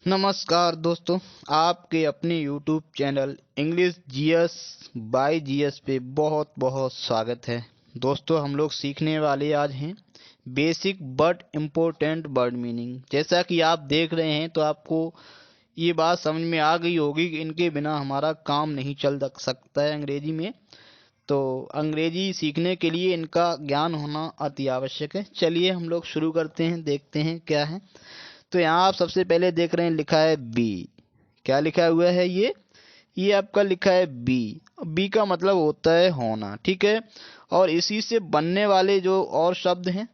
नमस्कार दोस्तों, आपके अपने YouTube channel English GS bye GS पे बहुत बहुत स्वागत है। दोस्तों, हम लोग सीखने वाले आज हैं basic but important word meaning. जैसा कि आप देख रहे हैं तो आपको ये बात समझ में आ गई होगी कि इनके बिना हमारा काम नहीं चल सकता है अंग्रेजी में। तो अंग्रेजी सीखने के लिए इनका ज्ञान होना अति आवश्यक है। चलिए हम लोग शुरू करते हैं, देखते हैं क्या है। तो यहाँ आप सबसे पहले देख रहे हैं लिखा है बी। क्या लिखा हुआ है ये आपका लिखा है बी। बी का मतलब होता है होना, ठीक है। और इसी से बनने वाले जो और शब्द हैं,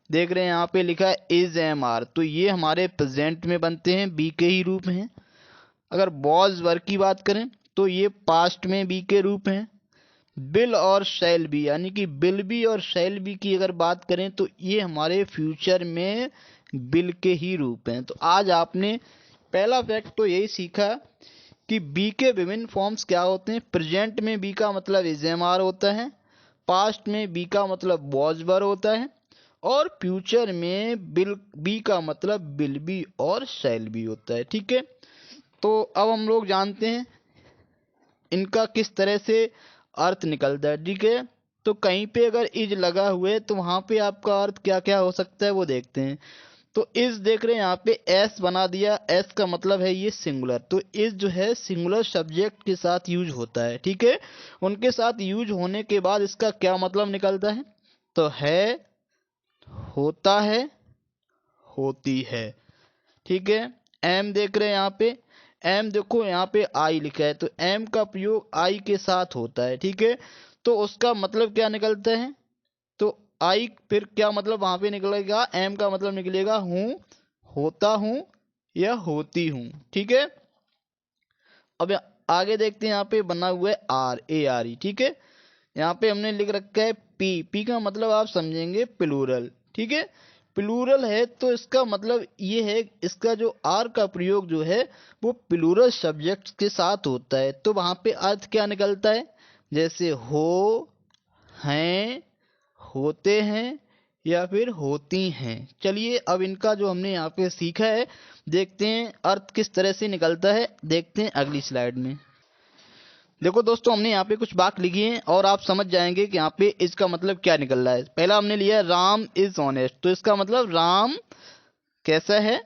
देख रहे हैं यहाँ पे लिखा है इज एम आर, तो ये हमारे प्रेजेंट में बनते हैं, बी के ही रूप हैं। अगर वॉज वर्ग की बात करें तो ये पास्ट में बी के रूप हैं। बिल और शैल बी, यानी कि बिल बी और शैल बी की अगर बात करें तो ये हमारे फ्यूचर में बिल के ही रूप हैं। तो आज आपने पहला फैक्ट तो यही सीखा कि बी के विभिन्न फॉर्म्स क्या होते हैं। प्रेजेंट में बी का मतलब इज एम आर होता है, पास्ट में बी का मतलब वॉज वर होता है, और फ्यूचर में बिल बी का मतलब बिल बी और शैल बी होता है, ठीक है। तो अब हम लोग जानते हैं इनका किस तरह से अर्थ निकलता है, ठीक है। तो कहीं पे अगर इज लगा हुआ है तो वहां पे आपका अर्थ क्या क्या हो सकता है वो देखते हैं। तो इज देख रहे हैं यहाँ पे एस बना दिया, एस का मतलब है ये सिंगुलर। तो इज जो है सिंगुलर सब्जेक्ट के साथ यूज होता है, ठीक है। उनके साथ यूज होने के बाद इसका क्या मतलब निकलता है, तो है, होता है, होती है, ठीक है। एम देख रहे हैं यहाँ पे, एम देखो यहाँ पे आई लिखा है, तो एम का प्रयोग आई के साथ होता है, ठीक है। तो उसका मतलब क्या निकलता है, तो आई फिर क्या मतलब वहां पे निकलेगा, एम का मतलब निकलेगा हूं, होता हूं या होती हूं, ठीक है। अब आगे देखते हैं, यहाँ पे बना हुआ है आर ए आर ई, ठीक है। यहाँ पे हमने लिख रखा है पी, पी का मतलब आप समझेंगे प्लूरल, ठीक है। प्लूरल है तो इसका मतलब ये है, इसका जो आर का प्रयोग जो है वो प्लूरल सब्जेक्ट के साथ होता है। तो वहां पे अर्थ क्या निकलता है, जैसे हो, हैं, होते हैं या फिर होती हैं। चलिए अब इनका जो हमने यहाँ पे सीखा है देखते हैं अर्थ किस तरह से निकलता है, देखते हैं अगली स्लाइड में। देखो दोस्तों, हमने यहाँ पे कुछ वाक्य लिखी हैं और आप समझ जाएंगे कि यहाँ पे इसका मतलब क्या निकल रहा है। पहला हमने लिया राम इज ऑनेस्ट, तो इसका मतलब राम कैसा है,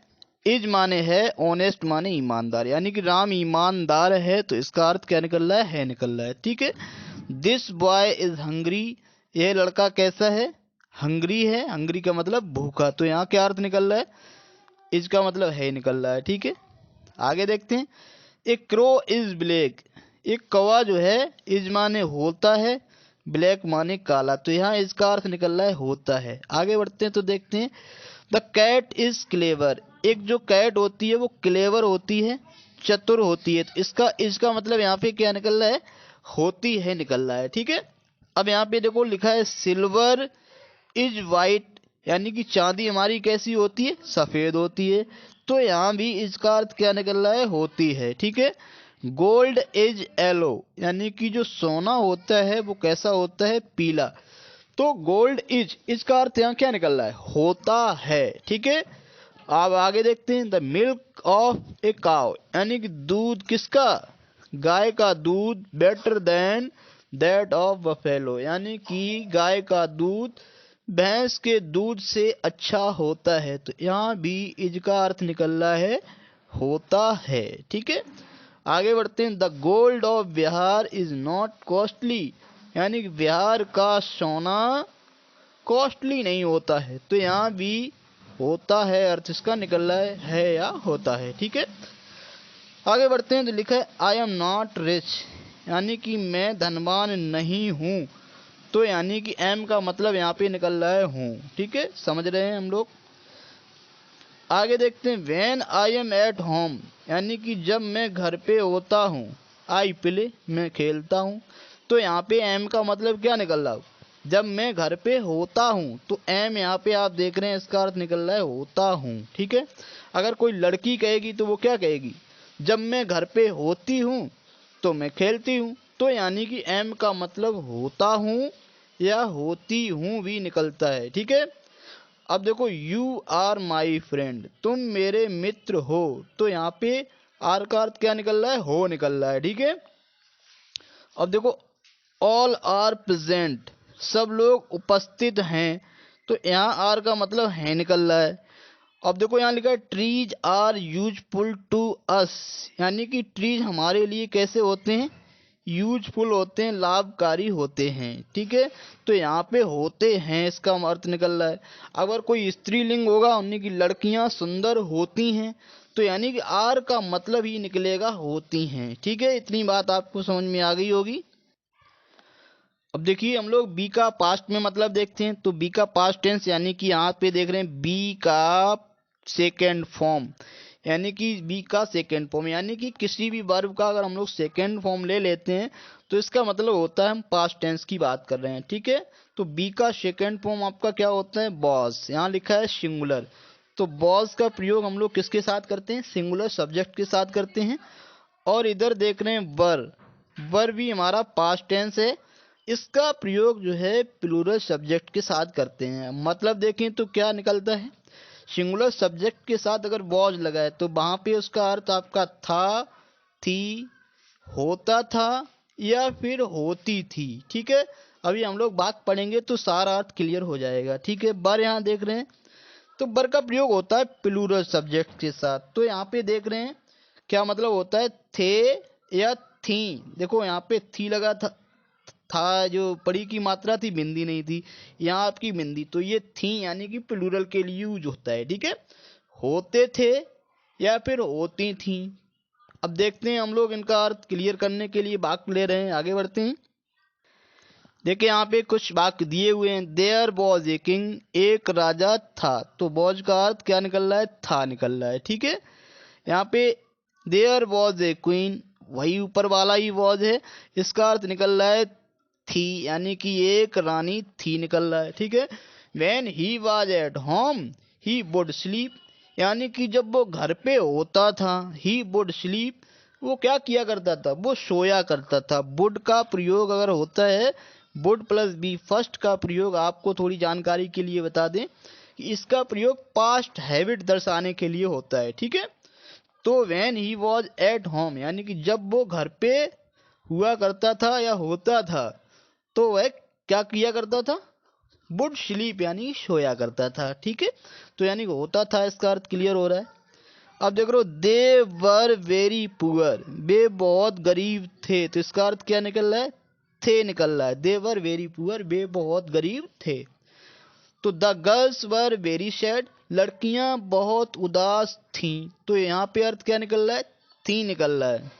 इज माने है, ऑनेस्ट माने ईमानदार, यानी कि राम ईमानदार है। तो इसका अर्थ क्या निकल रहा है निकल रहा है, ठीक है। दिस बॉय इज हंग्री, यह लड़का कैसा है, हंग्री है, हंग्री का मतलब भूखा। तो यहाँ क्या अर्थ निकल रहा है, इसका मतलब है निकल रहा है, ठीक है। आगे देखते हैं, एक क्रो इज ब्लैक, एक कौवा जो है इज माने होता है, ब्लैक माने काला। तो यहाँ इसका अर्थ निकल रहा है होता है। आगे बढ़ते हैं तो देखते हैं, द कैट इज क्लेवर, एक जो कैट होती है वो क्लेवर होती है, चतुर होती है। तो इसका मतलब यहाँ पे क्या निकल रहा है, होती है निकल रहा है, ठीक है। अब यहाँ पे देखो लिखा है सिल्वर इज वाइट, यानी कि चांदी हमारी कैसी होती है, सफेद होती है। तो यहाँ भी इसका अर्थ क्या निकल रहा है, होती है, ठीक है। गोल्ड इज येलो, यानी कि जो सोना होता है वो कैसा होता है, पीला। तो गोल्ड इज, इसका अर्थ यहाँ क्या निकल रहा है, होता है, ठीक है। अब आगे देखते हैं, the milk of a cow, यानी कि दूध किसका, गाय का दूध, better than that of buffalo, यानी कि गाय का दूध भैंस के दूध से अच्छा होता है। तो यहाँ भी इज का अर्थ निकल रहा है होता है, ठीक है। आगे बढ़ते हैं, the gold of Bihar is not costly, यानी कि बिहार का सोना कॉस्टली नहीं होता है। तो यहाँ भी होता है अर्थ इसका निकल रहा है या होता है, ठीक है। आगे बढ़ते हैं तो लिखा है आई एम नॉट रिच, यानी कि मैं धनवान नहीं हूँ। तो यानी कि एम का मतलब यहाँ पे निकल रहा है हूँ, ठीक है, समझ रहे हैं हम लोग। आगे देखते हैं, when I am at home, यानी कि जब मैं घर पे होता हूँ, आई प्ले, मैं खेलता हूँ। तो यहाँ पे एम का मतलब क्या निकल रहा है, जब मैं घर पे होता हूँ। तो एम यहाँ पे आप देख रहे हैं इसका अर्थ निकल रहा है होता हूँ, ठीक है। अगर कोई लड़की कहेगी तो वो क्या कहेगी, जब मैं घर पे होती हूँ तो मैं खेलती हूँ। तो यानी कि एम का मतलब होता हूँ या होती हूँ भी निकलता है, ठीक है। अब देखो यू आर माई फ्रेंड, तुम मेरे मित्र हो, तो यहाँ पे आर का अर्थ क्या निकल रहा है, हो निकल रहा है, ठीक है। अब देखो ऑल आर प्रेजेंट, सब लोग उपस्थित हैं, तो यहाँ आर का मतलब है निकल रहा है। अब देखो यहाँ लिखा है trees are useful to us, यानी कि ट्रीज हमारे लिए कैसे होते हैं, यूजफुल होते हैं, लाभकारी होते हैं, ठीक है। तो यहाँ पे होते हैं इसका अर्थ निकल रहा है। अगर कोई स्त्रीलिंग होगा उन्हीं की लड़कियां सुंदर होती हैं, तो यानी कि आर का मतलब ही निकलेगा होती हैं, ठीक है। इतनी बात आपको समझ में आ गई होगी। अब देखिए हम लोग बी का पास्ट में मतलब देखते हैं। तो बी का पास्ट टेंस यानी कि यहाँ पे देख रहे हैं बी का सेकेंड फॉर्म, यानी कि बी का सेकेंड फॉर्म, यानी कि किसी भी वर्ब का अगर हम लोग सेकेंड फॉर्म ले लेते हैं तो इसका मतलब होता है हम पास्ट टेंस की बात कर रहे हैं, ठीक है। तो बी का सेकेंड फॉर्म आपका क्या होता है, बॉस। यहाँ लिखा है सिंगुलर, तो बॉस का प्रयोग हम लोग किसके साथ करते हैं, सिंगुलर सब्जेक्ट के साथ करते हैं। और इधर देख रहे हैं वर, वर भी हमारा पास्ट टेंस है, इसका प्रयोग जो है प्लूरल सब्जेक्ट के साथ करते हैं। मतलब देखें तो क्या निकलता है, सिंगुलर सब्जेक्ट के साथ अगर वॉज लगा है तो वहां पे उसका अर्थ आपका था, थी, होता था या फिर होती थी, ठीक है। अभी हम लोग बात पढ़ेंगे तो सारा अर्थ क्लियर हो जाएगा, ठीक है। बर यहाँ देख रहे हैं तो बर का प्रयोग होता है प्लूरल सब्जेक्ट के साथ। तो यहाँ पे देख रहे हैं क्या मतलब होता है, थे या थी। देखो यहाँ पे थी लगा था जो पड़ी की मात्रा थी, बिंदी नहीं थी, यहाँ आपकी बिंदी, तो ये थी यानी कि प्लूरल के लिए यूज होता है, ठीक है। होते थे या फिर होती थी। अब देखते हैं हम लोग इनका अर्थ क्लियर करने के लिए वाक्य ले रहे हैं, आगे बढ़ते हैं। देखिए यहाँ पे कुछ वाक्य दिए हुए हैं। देयर वॉज ए किंग, एक राजा था, तो वॉज का अर्थ क्या निकल रहा है, था निकल रहा है, ठीक है। यहाँ पे देयर वॉज ए क्वीन, वही ऊपर वाला ही वॉज है, इसका अर्थ निकल रहा है थी, यानी कि एक रानी थी निकल रहा है, ठीक है। When he was at home he would sleep, यानी कि जब वो घर पे होता था, ही वुड स्लीप, वो क्या किया करता था, वो सोया करता था। वुड का प्रयोग अगर होता है, वुड प्लस बी, फर्स्ट का प्रयोग आपको थोड़ी जानकारी के लिए बता दें कि इसका प्रयोग पास्ट हैबिट दर्शाने के लिए होता है, ठीक है। तो when he was at home, यानी कि जब वो घर पे हुआ करता था या होता था, तो वह क्या किया करता था, वुड स्लीप, यानी सोया करता था, ठीक है। तो यानी कि होता था, इसका अर्थ क्लियर हो रहा है। अब देख लो दे वर वेरी पुअर, वे बहुत गरीब थे, तो इसका अर्थ क्या निकल रहा है, थे निकल रहा है। दे वर वेरी पुअर, वे बहुत गरीब थे। तो the girls were very sad, लड़कियां बहुत उदास थीं, तो यहाँ पे अर्थ क्या निकल रहा है, थी निकल रहा है।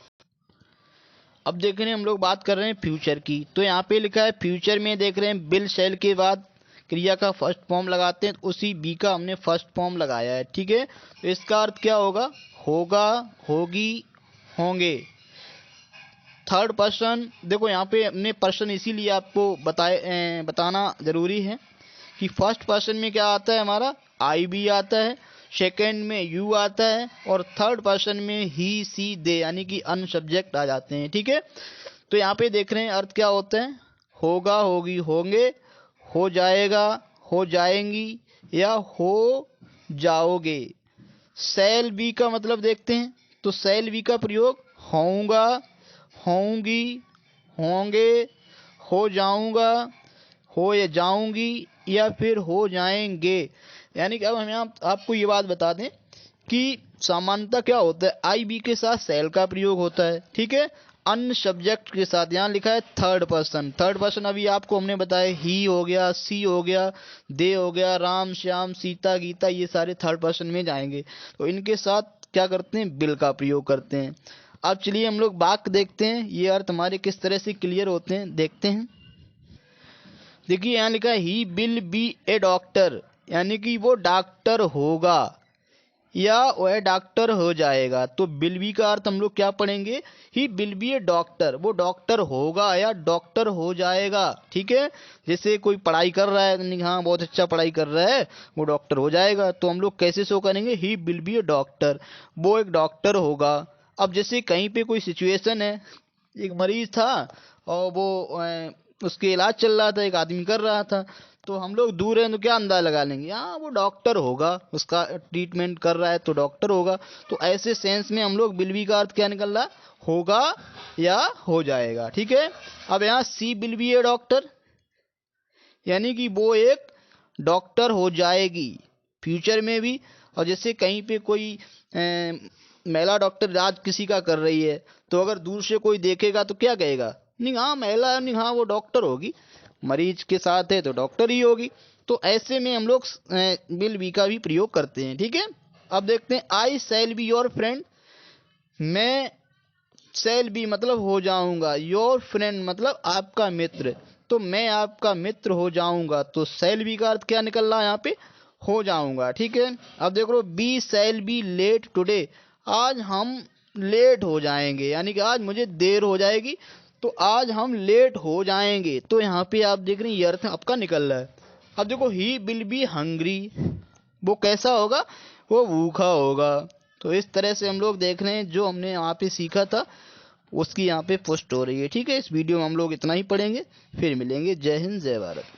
अब देख रहे हैं हम लोग बात कर रहे हैं फ्यूचर की। तो यहाँ पे लिखा है फ्यूचर में देख रहे हैं विल शैल के बाद क्रिया का फर्स्ट फॉर्म लगाते हैं, उसी बी का हमने फर्स्ट फॉर्म लगाया है, ठीक है। तो इसका अर्थ क्या होगा, होगा, होगी, होंगे। थर्ड पर्सन, देखो यहाँ पे हमने पर्सन इसीलिए आपको बताना जरूरी है कि फर्स्ट पर्सन में क्या आता है हमारा, आई भी आता है, सेकेंड में यू आता है, और थर्ड पर्सन में ही, सी, दे, यानी कि अन सब्जेक्ट आ जाते हैं, ठीक है। तो यहाँ पे देख रहे हैं अर्थ क्या होता है, होगा, होगी, होंगे, हो जाएगा, हो जाएंगी, या हो जाओगे। सेल बी का मतलब देखते हैं। तो सेल बी का प्रयोग होऊंगा, होंगी, होंगे, हो जाऊंगा, हो या जाऊंगी, या फिर हो जाएंगे। यानी कि अब हम आपको ये बात बता दें कि सामान्यतः क्या होता है, आई बी के साथ सेल का प्रयोग होता है, ठीक है, अन्य सब्जेक्ट के साथ। यहाँ लिखा है थर्ड पर्सन, थर्ड पर्सन अभी आपको हमने बताया, ही हो गया, सी हो गया, दे हो गया, राम, श्याम, सीता, गीता, ये सारे थर्ड पर्सन में जाएंगे। तो इनके साथ क्या करते हैं, विल का प्रयोग करते हैं। अब चलिए हम लोग वाक्य देखते हैं, ये अर्थ हमारे किस तरह से क्लियर होते हैं, देखते हैं। देखिए यहाँ लिखा है he will be A doctor, यानी कि वो डॉक्टर होगा या वह डॉक्टर हो जाएगा। तो विल बी का अर्थ हम लोग क्या पढ़ेंगे, he will be A doctor, वो डॉक्टर होगा या डॉक्टर हो जाएगा, ठीक है। जैसे कोई पढ़ाई कर रहा है, हाँ बहुत अच्छा पढ़ाई कर रहा है, वो डॉक्टर हो जाएगा, तो हम लोग कैसे शो करेंगे, he will be A doctor, वो एक डॉक्टर होगा। अब जैसे कहीं पे कोई सिचुएशन है, एक मरीज था और वो उसके इलाज चल रहा था, एक आदमी कर रहा था, तो हम लोग दूर हैं तो क्या अंदाजा लगा लेंगे, हाँ वो डॉक्टर होगा, उसका ट्रीटमेंट कर रहा है तो डॉक्टर होगा। तो ऐसे सेंस में हम लोग विल बी का अर्थ क्या निकल रहा है, होगा या हो जाएगा। ठीक है, अब यहाँ सी विल बी ए डॉक्टर, यानी कि वो एक डॉक्टर हो जाएगी फ्यूचर में भी। और जैसे कहीं पे कोई महिला डॉक्टर इलाज किसी का कर रही है, तो अगर दूर से कोई देखेगा तो क्या कहेगा, नहीं हाँ महिला है, नहीं हाँ वो डॉक्टर होगी, मरीज के साथ है तो डॉक्टर ही होगी। तो ऐसे में हम लोग विल बी का भी प्रयोग करते हैं। ठीक है, अब देखते हैं आई शैल बी योर फ्रेंड, मैं शैल बी मतलब हो जाऊंगा, योर फ्रेंड मतलब आपका मित्र, तो मैं आपका मित्र हो जाऊंगा, तो शैल बी का अर्थ क्या निकल रहा है यहाँ पे, हो जाऊंगा। ठीक है, अब देख लो B shall be late today, आज हम लेट हो जाएंगे, यानी कि आज मुझे देर हो जाएगी, तो आज हम लेट हो जाएंगे। तो यहाँ पे आप देख रहे हैं ये अर्थ आपका निकल रहा है। अब देखो ही विल बी हंग्री, वो कैसा होगा, वो भूखा होगा। तो इस तरह से हम लोग देख रहे हैं जो हमने यहाँ पे सीखा था उसकी यहाँ पे पोस्ट हो रही है। ठीक है, इस वीडियो में हम लोग इतना ही पढ़ेंगे, फिर मिलेंगे। जय हिंद जय भारत।